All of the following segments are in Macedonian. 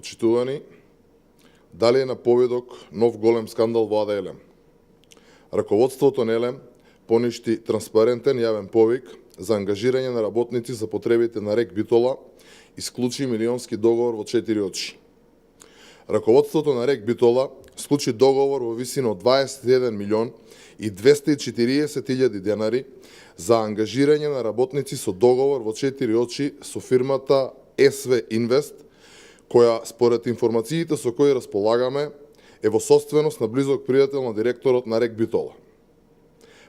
Почитувани, дали е на поведок нов голем скандал во АД Елем? Раководството на Елем поништи транспарентен јавен повик за ангажирање на работници за потребите на РЕК Битола и склучи милионски договор во 4 очи. Раководството на РЕК Битола склучи договор во висина од 21 милион и 240 илјади денари за ангажирање на работници со договор во 4 очи со фирмата СВ Инвест, која според информациите со кои располагаме е во собственост на близок пријател на директорот на РЕК Битола.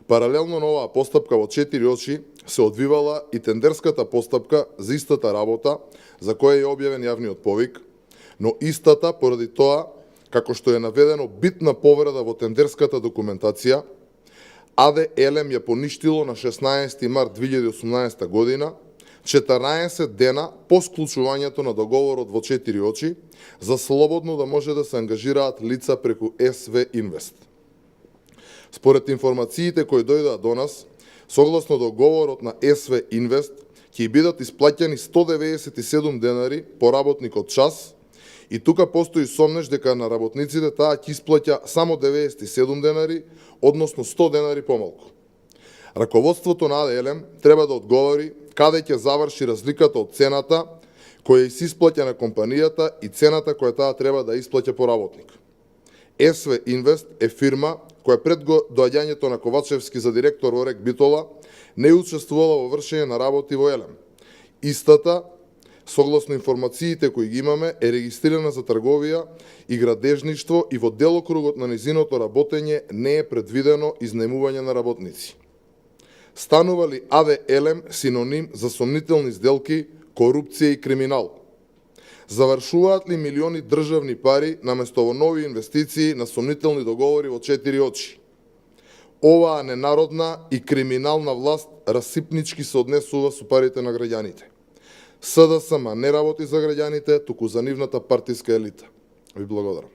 Паралелно на оваа постапка во 4 очи се одвивала и тендерската постапка за истата работа за која е објавен јавниот повик, но истата поради тоа, како што е наведено битна повреда во тендерската документација, АД Елем ја поништило на 16 март 2018 година, 14 дена по склучувањето на договорот во 4 очи, за слободно да може да се ангажираат лица преку СВ Инвест. Според информациите кои дојдоа до нас, согласно договорот на СВ Инвест, ќе бидат исплаќани 197 денари по работник од час, и тука постои сомнеш дека на работниците таа ќе исплаќа само 97 денари, односно 100 денари помалку. Раководството на АД Елем треба да одговори каде ќе заврши разликата од цената која се исплаќа на компанијата и цената која таа треба да исплаќа по работник. СВ Инвест е фирма која пред доаѓањето на Ковачевски за директор во РЕК Битола не учествувала во вршење на работи во Елем. Истата, согласно информациите кои ги имаме, е регистрирана за трговија и градежништво и во делокругот на низиното работење не е предвидено изнаемување на работници. Станува ли АД Елем синоним за сомнителни сделки, корупција и криминал? Завршуваат ли милиони државни пари наместо во нови инвестиции на сомнителни договори во 4 очи? Оваа ненародна и криминална власт расипнички се однесува со парите на граѓаните. СДСМ не работи за граѓаните, туку за нивната партиска елита. Ви благодарам.